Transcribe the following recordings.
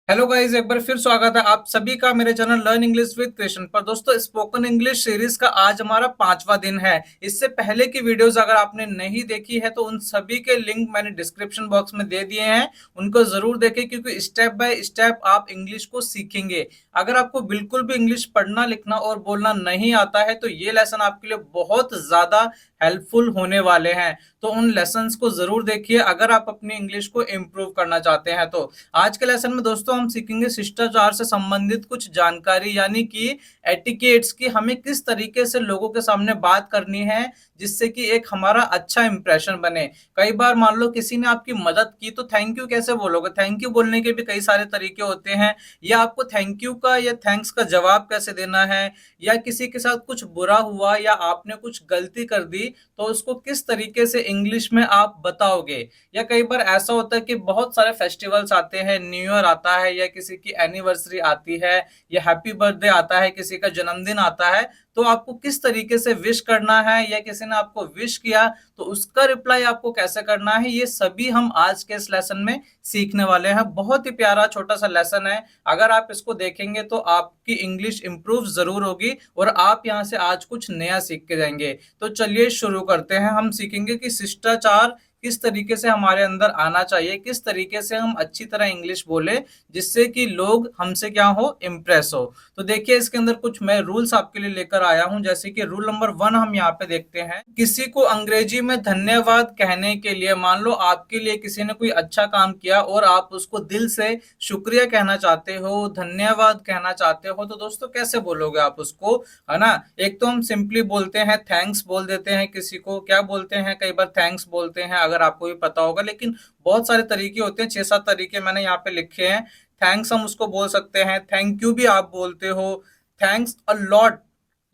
Hello guys, एक बार फिर स्वागत है आप सभी का मेरे channel learn English with Krishna पर। दोस्तों, स्पोकन इंग्लिश सीरीज का आज हमारा 5वां दिन है। इससे पहले की वीडियोस अगर आपने नहीं देखी है तो उन सभी के लिंक मैंने डिस्क्रिप्शन बॉक्स में दे दिए हैं, उनको जरूर देखें क्योंकि स्टेप बाय स्टेप आप इंग्लिश को सीखेंगे। अगर आपको बिल्कुल भी इंग्लिश पढ़ना लिखना और बोलना नहीं आता है तो ये लेसन आपके लिए बहुत ज्यादा हेल्पफुल होने वाले हैं। तो उन लेसन्स को जरूर देखिए अगर आप अपनी इंग्लिश को इम्प्रूव करना चाहते हैं। तो आज के लेसन में दोस्तों हम सीखेंगे शिष्टाचार से संबंधित कुछ जानकारी, यानी कि एटिकेट्स की हमें किस तरीके से लोगों के सामने बात करनी है जिससे कि एक हमारा अच्छा इंप्रेशन बने। कई बार मान लो किसी ने आपकी मदद की तो थैंक यू कैसे बोलोगे? थैंक यू बोलने के भी कई सारे तरीके होते हैं। या आपको थैंक यू का या थैंक्स का जवाब कैसे देना है, या किसी के साथ कुछ बुरा हुआ या आपने कुछ गलती कर दी तो उसको किस तरीके से इंग्लिश में आप बताओगे। या कई बार ऐसा होता है कि बहुत सारे फेस्टिवल्स आते हैं, न्यू ईयर आता है या किसी की एनिवर्सरी आती है या हैप्पी बर्थडे आता है, किसी का जन्मदिन आता है, तो आपको किस तरीके से विश करना है, या किसी ने आपको विश किया तो उसका रिप्लाई आपको कैसे करना है, ये सभी हम आज के इस लेसन में सीखने वाले हैं। बहुत ही प्यारा छोटा सा लेसन है, अगर आप इसको देखेंगे तो आपकी इंग्लिश इंप्रूव जरूर होगी और आप यहाँ से आज कुछ नया सीख के जाएंगे। तो चलिए शुरू करते हैं। हम सीखेंगे कि शिष्टाचार किस तरीके से हमारे अंदर आना चाहिए, किस तरीके से हम अच्छी तरह इंग्लिश बोले जिससे कि लोग हमसे क्या हो, इम्प्रेस हो। तो देखिए इसके अंदर कुछ मैं रूल्स आपके लिए लेकर आया हूं। जैसे कि रूल नंबर 1 हम यहाँ पे देखते हैं, किसी को अंग्रेजी में धन्यवाद कहने के लिए, मान लो आपके लिए किसी ने कोई अच्छा काम किया और आप उसको दिल से शुक्रिया कहना चाहते हो, धन्यवाद कहना चाहते हो, तो दोस्तों कैसे बोलोगे आप उसको, है ना? एक तो हम सिंपली बोलते हैं थैंक्स बोल देते हैं, किसी को क्या बोलते हैं, कई बार थैंक्स बोलते हैं, अगर आपको भी पता होगा। लेकिन बहुत सारे तरीके होते हैं, 6-7 तरीके मैंने यहाँ पे लिखे हैं। थैंक्स हम उसको बोल सकते हैं, थैंक यू भी आप बोलते हो, थैंक्स अ लॉट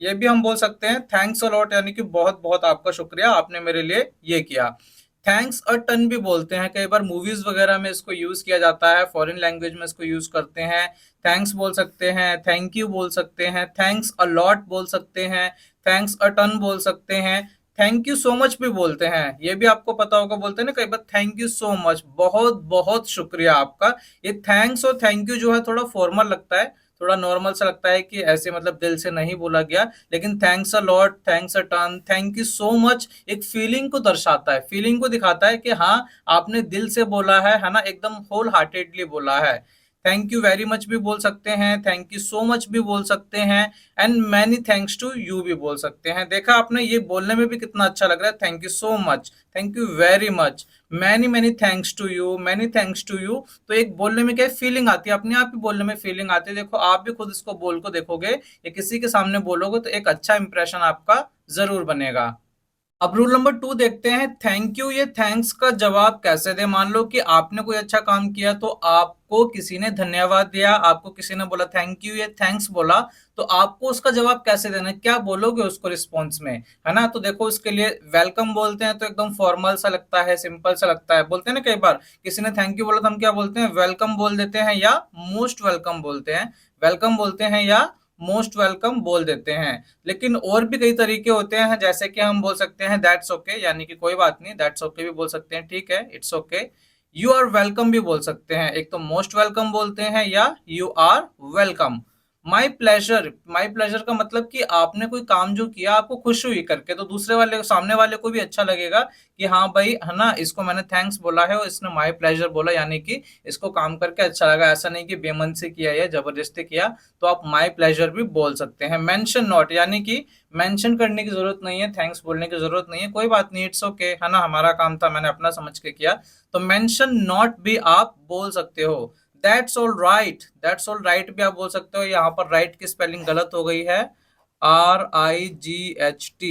ये भी हम बोल सकते हैं। थैंक्स अ लॉट यानी कि बहुत बहुत आपका शुक्रिया, आपने मेरे लिए ये किया। थैंक्स अ टन भी बोलते हैं, कई बार मूवीज वगैरह में इसको यूज किया जाता है, फॉरेन लैंग्वेज में इसको यूज करते हैं। थैंक्स बोल सकते हैं, थैंक यू बोल सकते हैं, थैंक्स अ लॉट बोल सकते हैं, थैंक्स अ टन बोल सकते हैं, थैंक यू सो मच भी बोलते हैं। ये भी आपको पता होगा, बोलते हैं ना कई बार थैंक यू सो मच, बहुत बहुत शुक्रिया आपका। ये थैंक्स और थैंक यू जो है थोड़ा फॉर्मल लगता है, थोड़ा नॉर्मल सा लगता है कि ऐसे मतलब दिल से नहीं बोला गया। लेकिन thanks a lot, thanks a ton, thank you so much एक फीलिंग को दर्शाता है, फीलिंग को दिखाता है कि हाँ आपने दिल से बोला है ना, एकदम होल हार्टेडली बोला है। थैंक यू वेरी मच भी बोल सकते हैं, थैंक यू सो मच भी बोल सकते हैं, and many thanks to you भी बोल सकते हैं। देखा आपने, ये बोलने में भी कितना अच्छा लग रहा है। Thank you so much, thank you very much, many many thanks to you, many thanks to you. तो एक बोलने में क्या फीलिंग आती है, अपने आप ही बोलने में फीलिंग आती है। देखो आप भी खुद इसको बोल को देखोगे या किसी के सामने बोलोगे तो एक अच्छा इंप्रेशन आपका जरूर बनेगा। अब रूल नंबर 2 देखते हैं, थैंक यू ये थैंक्स का जवाब कैसे दे। मान लो कि आपने कोई अच्छा काम किया तो आपको किसी ने धन्यवाद दिया, आपको किसी ने बोला थैंक यू, ये थैंक्स बोला, तो आपको उसका जवाब कैसे देना है, क्या बोलोगे उसको रिस्पॉन्स में, है ना? तो देखो उसके लिए वेलकम बोलते हैं तो एकदम फॉर्मल सा लगता है, सिंपल सा लगता है। बोलते हैं ना कई बार किसी ने थैंक यू बोला तो हम क्या बोलते हैं, वेलकम बोल देते हैं या मोस्ट वेलकम बोलते हैं। वेलकम बोलते हैं या मोस्ट वेलकम बोल देते हैं। लेकिन और भी कई तरीके होते हैं, जैसे कि हम बोल सकते हैं दैट्स ओके, यानी कि कोई बात नहीं, दैट्स ओके भी बोल सकते हैं, ठीक है, it's okay. You are welcome भी बोल सकते हैं, एक तो मोस्ट वेलकम बोलते हैं या you are welcome. My pleasure, my pleasure का मतलब कि आपने कोई काम जो किया आपको खुशी हुई करके, तो दूसरे वाले सामने वाले को भी अच्छा लगेगा कि हाँ भाई, है ना, इसको मैंने थैंक्स बोला है और इसने माई प्लेजर बोला, यानी कि इसको काम करके अच्छा लगा। ऐसा नहीं कि बेमन से किया या जबरदस्ती किया। तो आप माई प्लेजर भी बोल सकते हैं। मेंशन नॉट, यानी कि मेंशन करने की जरूरत नहीं है, थैंक्स बोलने की जरूरत नहीं है, कोई बात नहीं, इट्स ओके, है ना, हमारा काम था, मैंने अपना समझ के किया। तो मेंशन नॉट भी आप बोल सकते हो। That's all right, that's all right भी आप बोल सकते हो। यहाँ पर राइट की स्पेलिंग गलत हो गई है, RIGHT,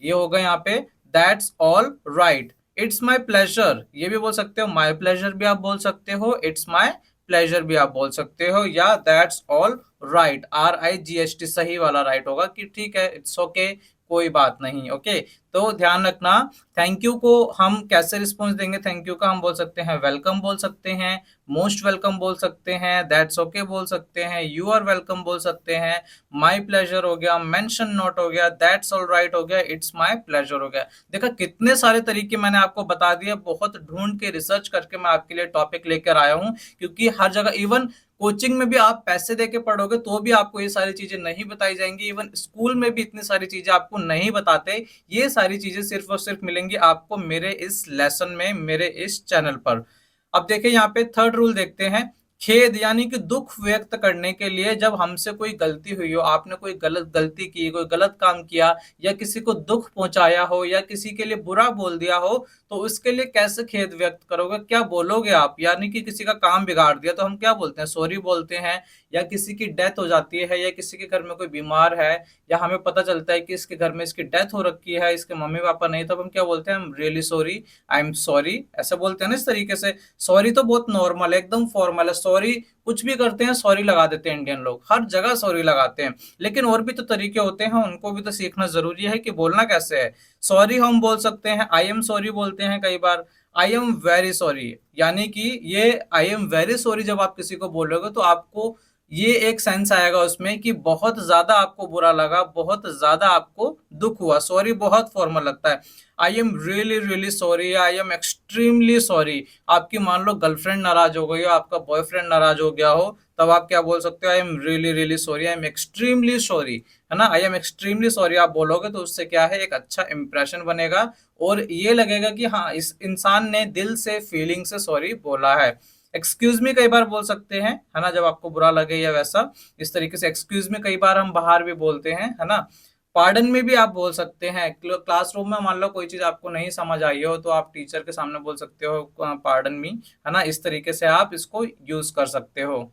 ये होगा यहाँ पे that's all right. It's my pleasure ये भी बोल सकते हो, माई प्लेजर भी आप बोल सकते हो, इट्स माई प्लेजर भी आप बोल सकते हो, या दैट्स ऑल राइट, RIGHT सही वाला राइट होगा कि ठीक है, इट्स ओके, कोई बात नहीं, ओके। तो ध्यान रखना, थैंक यू को हम कैसे रिस्पॉन्स देंगे? थैंक यू का हम बोल सकते हैं वेलकम बोल सकते हैं, मोस्ट वेलकम बोल सकते हैं, दैट्स ओके बोल सकते हैं, यू आर वेलकम बोल सकते हैं, माय प्लेजर हो गया, मेंशन नॉट हो गया, दैट्स ऑल राइट हो गया, इट्स माय प्लेजर हो गया। देखा कितने सारे तरीके मैंने आपको बता दिए, बहुत ढूंढ के रिसर्च करके मैं आपके लिए टॉपिक लेकर आया हूं, क्योंकि हर जगह इवन कोचिंग में भी आप पैसे देके पढ़ोगे तो भी आपको ये सारी चीजें नहीं बताई जाएंगी, इवन स्कूल में भी इतनी सारी चीजें आपको नहीं बताते। ये सारी चीजें सिर्फ और सिर्फ मिलेंगी आपको मेरे इस लेसन में, मेरे इस चैनल पर। अब देखिए यहाँ पे थर्ड रूल देखते हैं, खेद यानी कि दुख व्यक्त करने के लिए जब हमसे कोई गलती हुई हो, आपने कोई गलत गलती की, कोई गलत काम किया, या किसी को दुख पहुंचाया हो, या किसी के लिए बुरा बोल दिया हो, तो उसके लिए कैसे खेद व्यक्त करोगे, क्या बोलोगे आप? यानी कि किसी का काम बिगाड़ दिया तो हम क्या बोलते हैं? सॉरी बोलते हैं। या किसी की डेथ हो जाती है, या किसी के घर में कोई बीमार है, या हमें पता चलता है कि इसके घर में इसकी डेथ हो रखी है, इसके मम्मी पापा नहीं, तब हम क्या बोलते हैं? हम really sorry, I am sorry, ऐसे बोलते हैं ना, इस तरीके से। सॉरी तो बहुत नॉर्मल है, एकदम फॉर्मल है। सॉरी कुछ भी करते हैं सॉरी लगा देते हैं, इंडियन लोग हर जगह सॉरी लगाते हैं। लेकिन और भी तो तरीके होते हैं, उनको भी तो सीखना जरूरी है कि बोलना कैसे है। सॉरी हम बोल सकते हैं, आई एम सॉरी बोलते हैं कई बार, आई एम वेरी सॉरी, यानी कि ये आई एम वेरी सॉरी जब आप किसी को बोलोगे तो आपको ये एक सेंस आएगा उसमें कि बहुत ज्यादा आपको बुरा लगा, बहुत ज्यादा आपको दुख हुआ। सॉरी बहुत फॉर्मल लगता है। I am really really sorry, I am extremely sorry. आपकी मान लो गर्लफ्रेंड नाराज हो गई हो, आपका बॉयफ्रेंड नाराज हो गया हो, तब आप क्या बोल सकते हो? I am really really sorry, I am extremely sorry, है ना। आई एम एक्सट्रीमली सॉरी आप बोलोगे तो उससे क्या है, एक अच्छा इंप्रेशन बनेगा, और ये लगेगा कि हाँ, इस इंसान ने दिल से, फीलिंग से सॉरी बोला है। एक्सक्यूज मी कई बार बोल सकते हैं, है ना, जब आपको बुरा लगे या वैसा, इस तरीके से एक्सक्यूज मी कई बार हम बाहर भी बोलते हैं, है ना। पार्डन में भी आप बोल सकते हैं, क्लासरूम में मान लो कोई चीज आपको नहीं समझ आई हो तो आप टीचर के सामने बोल सकते हो पार्डन मी, है ना। इस तरीके से आप इसको यूज कर सकते हो।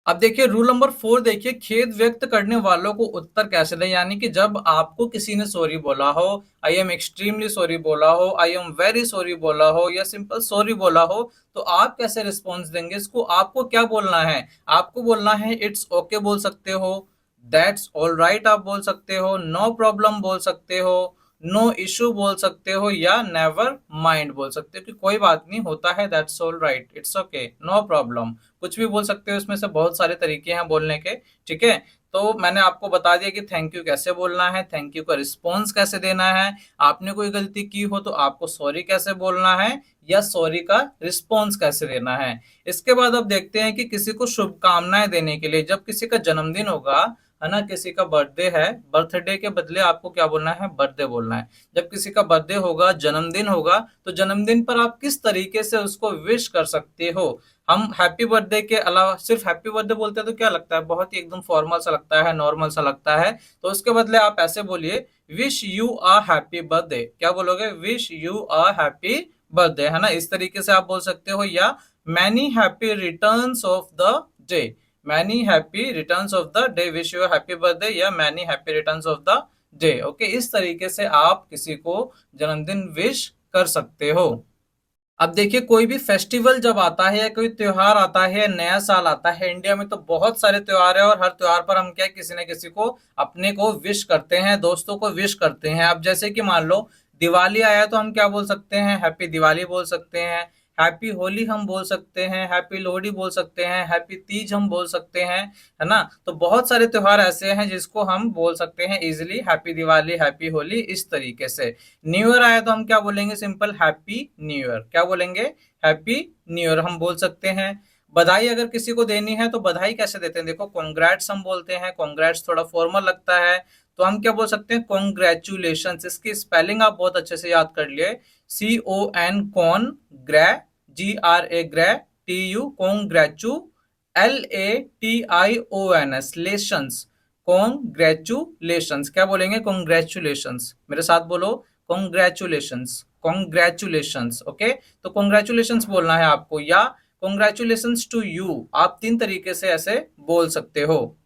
अब देखिए रूल नंबर 4, देखिए खेद व्यक्त करने वालों को उत्तर कैसे दें। यानी कि जब आपको किसी ने सॉरी बोला हो, आई एम एक्सट्रीमली सॉरी बोला हो, आई एम वेरी सॉरी बोला हो, या सिंपल सॉरी बोला हो, तो आप कैसे रिस्पॉन्स देंगे इसको? आपको क्या बोलना है? आपको बोलना है इट्स ओके बोल सकते हो, दैट्स ऑल राइट आप बोल सकते हो, नो प्रॉब्लम बोल सकते हो, नो इशू बोल सकते हो, या नेवर माइंड बोल सकते हो कि कोई बात नहीं, होता है, that's all right, it's okay, no problem, कुछ भी बोल सकते हो। इसमें से बहुत सारे तरीके हैं बोलने के, ठीक है। तो मैंने आपको बता दिया कि थैंक यू कैसे बोलना है, थैंक यू का रिस्पॉन्स कैसे देना है, आपने कोई गलती की हो तो आपको सॉरी कैसे बोलना है, या सॉरी का रिस्पॉन्स कैसे देना है। इसके बाद अब देखते हैं कि किसी को शुभकामनाएं देने के लिए, जब किसी का जन्मदिन होगा, है ना, किसी का बर्थडे है, बर्थडे के बदले आपको क्या बोलना है? बर्थडे बोलना है। जब किसी का बर्थडे होगा, जन्मदिन होगा, तो जन्मदिन पर आप किस तरीके से उसको विश कर सकते हो? हम हैप्पी बर्थडे के अलावा सिर्फ हैप्पी बर्थडे बोलते हैं तो क्या लगता है? बहुत ही एकदम फॉर्मल सा लगता है, नॉर्मल सा लगता है। तो उसके बदले आप ऐसे बोलिए, wish you a happy birthday. क्या बोलोगे? Wish you a happy birthday, है ना। इस तरीके से आप बोल सकते हो, या many happy returns of the day, many happy returns of the day, wish you happy birthday, या many happy returns of the day. Okay, इस तरीके से आप किसी को जन्मदिन विश कर सकते हो। अब देखिए कोई भी फेस्टिवल जब आता है, कोई त्योहार आता है, नया साल आता है, इंडिया में तो बहुत सारे त्योहार है, और हर त्योहार पर हम क्या, किसी न किसी को, अपने को विश करते हैं, दोस्तों को विश करते हैं। अब जैसे कि मान लो दिवाली आया तो हम क्या बोल सकते हैं? हैप्पी दिवाली बोल सकते हैं, हैप्पी होली हम बोल सकते हैं, हैप्पी लोहड़ी बोल सकते हैं, हैप्पी तीज हम बोल सकते हैं, है ना। तो बहुत सारे त्योहार ऐसे हैं जिसको हम बोल सकते हैं easily, happy Diwali, happy Holi, इस तरीके से। न्यू ईयर आया तो हम क्या बोलेंगे? Simple happy new year. क्या बोलेंगे? हैप्पी न्यू ईयर हम बोल सकते हैं। बधाई अगर किसी को देनी है तो बधाई कैसे देते हैं? देखो कॉन्ग्रेट्स हम बोलते हैं, कॉन्ग्रेट्स थोड़ा फॉर्मल लगता है, तो हम क्या बोल सकते हैं? कॉन्ग्रेचुलेशन। इसकी स्पेलिंग आप बहुत अच्छे से याद कर लिए, CON con gra, GRA gra, TU congratu, LATIONS lations, congratulations. क्या बोलेंगे? कॉन्ग्रेचुलेशंस। मेरे साथ बोलो, कॉन्ग्रेचुलेशंस, कॉन्ग्रेचुलेशंस। ओके, तो कॉन्ग्रेचुलेशंस बोलना है आपको, या कॉन्ग्रेचुलेशंस टू यू, आप तीन तरीके से ऐसे बोल सकते हो।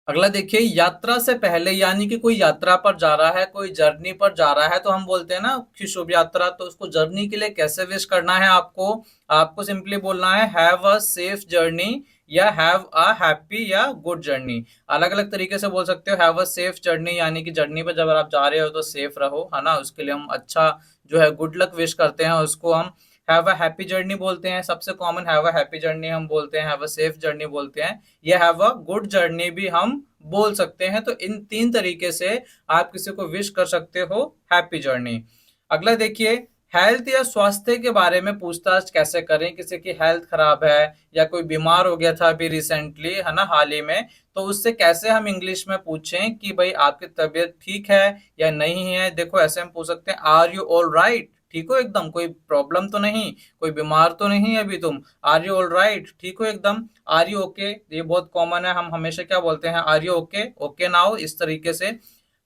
अगला देखिए, यात्रा से पहले, यानी कि कोई यात्रा पर जा रहा है, कोई जर्नी पर जा रहा है, तो हम बोलते हैं ना कि शुभ यात्रा। तो उसको जर्नी के लिए कैसे विश करना है आपको? आपको सिंपली बोलना है हैव अ सेफ जर्नी, या हैव अ हैप्पी या गुड जर्नी। अलग अलग तरीके से बोल सकते हो। हैव अ सेफ जर्नी यानी कि जर्नी पर जब आप जा रहे हो तो सेफ रहो, है ना, उसके लिए हम अच्छा जो है गुड लक विश करते हैं, उसको हम हैव अ हैप्पी जर्नी बोलते हैं। सबसे common have a happy journey हम बोलते हैं, हैव अ सेफ जर्नी बोलते हैं, या हैव अ गुड जर्नी भी हम बोल सकते हैं। तो इन तीन तरीके से आप किसी को विश कर सकते हो हैप्पी जर्नी। अगला देखिए, हेल्थ या स्वास्थ्य के बारे में पूछताछ कैसे करें। किसी की हेल्थ खराब है या कोई बीमार हो गया था अभी रिसेंटली, है ना, हाल ही में, तो उससे कैसे हम इंग्लिश में पूछें कि भाई आपकी तबीयत ठीक है या नहीं है। देखो ऐसे हम पूछ सकते हैं, आर यू ऑल राइट, ठीक हो एकदम, कोई प्रॉब्लम तो नहीं, कोई बीमार तो नहीं अभी तुम, आर यू ऑल राइट, ठीक हो एकदम, आर यू ओके, ये बहुत कॉमन है, हम हमेशा क्या बोलते हैं, are you okay, okay now, इस तरीके से।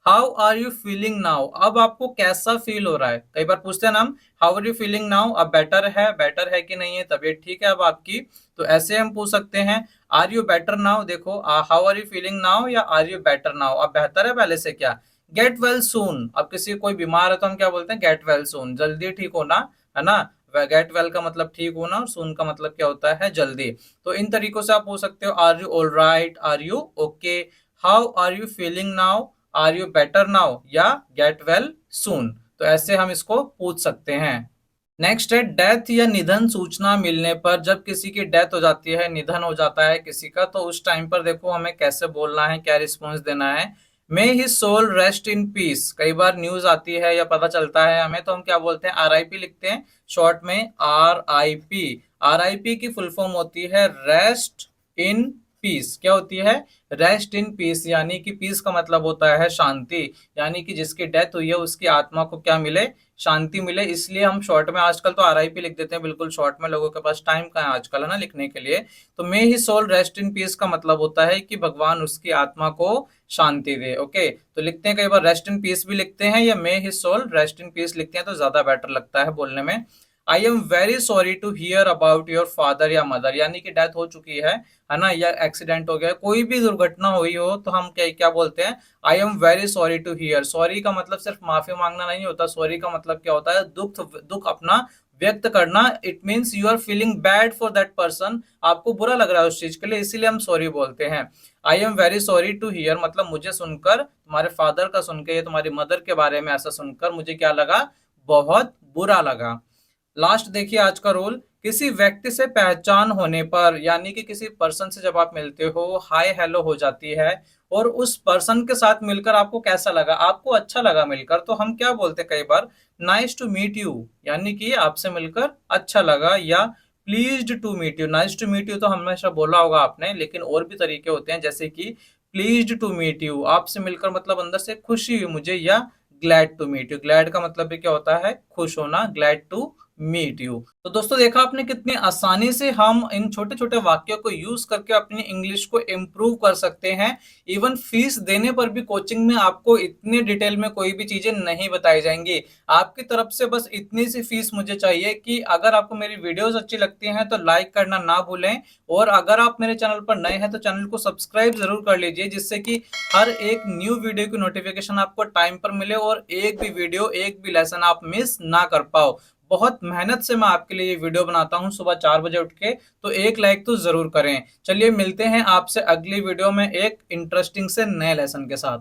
How are you feeling now, अब आपको कैसा फील हो रहा है, कई बार पूछते हैं ना हम, how are you feeling now, अब बेटर है कि नहीं है, तबीयत ठीक है अब आपकी, तो ऐसे हम पूछ सकते हैं, आर यू बेटर नाउ। देखो, how are you feeling now या आर यू बेटर नाउ, अब बेहतर है पहले से क्या। गेट वेल सून, अब किसी कोई बीमार है तो हम क्या बोलते हैं, गेट वेल सून, जल्दी ठीक होना, है ना। गेट वेल का मतलब ठीक होना और सून का मतलब क्या होता है, जल्दी। तो इन तरीकों से आप पूछ सकते हो, are you all right, are you okay, how are you feeling now, are you better now, या गेट वेल सून। तो ऐसे हम इसको पूछ सकते हैं। नेक्स्ट है डेथ या निधन सूचना मिलने पर, जब किसी की डेथ हो जाती है, निधन हो जाता है किसी का, तो उस टाइम पर देखो हमें कैसे बोलना है, क्या रिस्पॉन्स देना है। May his soul rest in peace, कई बार न्यूज आती है या पता चलता है हमें, तो हम क्या बोलते हैं, आरआईपी लिखते हैं शॉर्ट में, आरआईपी। आरआईपी की फुल फॉर्म होती है रेस्ट इन पीस। क्या होती है, रेस्ट इन पीस, यानी कि पीस का मतलब होता है शांति, यानी कि जिसकी डेथ हुई है उसकी आत्मा को क्या मिले, शांति मिले। इसलिए हम शॉर्ट में आजकल तो आरआईपी लिख देते हैं, बिल्कुल शॉर्ट में, लोगों के पास टाइम कहाँ है आजकल, है ना, लिखने के लिए। तो मे he soul rest in piece का मतलब होता है कि भगवान उसकी आत्मा को शांति दे। ओके, तो लिखते हैं, कई बार रेस्ट इन पीस भी लिखते हैं या may he soul rest in peace लिखते हैं, तो ज्यादा बेटर लगता है बोलने में। I am very sorry to hear about your father या मदर, यानी कि डेथ हो चुकी है ना, या एक्सीडेंट हो गया, कोई भी दुर्घटना हुई हो, तो हम क्या क्या बोलते हैं, I am very sorry to hear. Sorry का मतलब सिर्फ माफी मांगना नहीं होता, सॉरी का मतलब क्या होता है, दुख दुख अपना व्यक्त करना। It means you are feeling bad for that person, आपको बुरा लग रहा है उस चीज के लिए, इसीलिए हम सॉरी बोलते हैं। I am very sorry to hear मतलब मुझे सुनकर, तुम्हारे फादर का सुनकर या तुम्हारी मदर के बारे में ऐसा सुनकर मुझे क्या लगा, बहुत बुरा लगा। लास्ट देखिए आज का रूल, किसी व्यक्ति से पहचान होने पर, यानी कि किसी पर्सन से जब आप मिलते हो, हाय हेलो हो जाती है, और उस पर्सन के साथ मिलकर आपको कैसा लगा, आपको अच्छा लगा मिलकर, तो हम क्या बोलते हैं कई बार, नाइस टू मीट यू, यानी कि आपसे मिलकर अच्छा लगा, या pleased to meet you. Nice to meet you तो हमेशा बोला होगा आपने, लेकिन और भी तरीके होते हैं, जैसे कि प्लीज्ड टू मीट यू, आपसे मिलकर मतलब अंदर से खुशी हुई मुझे, या glad to meet you, glad का मतलब भी क्या होता है, खुश होना, ग्लैड टू मीट यू। तो दोस्तों देखा आपने कितनी आसानी से हम इन छोटे छोटे वाक्यों को यूज करके अपनी इंग्लिश को इम्प्रूव कर सकते हैं। इवन फीस देने पर भी कोचिंग में आपको इतने डिटेल में कोई भी चीजें नहीं बताई जाएंगी। आपकी तरफ से बस इतनी सी फीस मुझे चाहिए कि अगर आपको मेरी वीडियोस अच्छी लगती हैं तो लाइक करना ना भूलें, और अगर आप मेरे चैनल पर नए हैं तो चैनल को सब्सक्राइब जरूर कर लीजिए, जिससे कि हर एक न्यू वीडियो की नोटिफिकेशन आपको टाइम पर मिले और एक भी वीडियो, एक भी लेसन आप मिस ना कर पाओ। बहुत मेहनत से मैं आपके लिए ये वीडियो बनाता हूँ सुबह 4 बजे उठ के, तो एक लाइक तो जरूर करें। चलिए मिलते हैं आपसे अगली वीडियो में एक इंटरेस्टिंग से नए लेसन के साथ।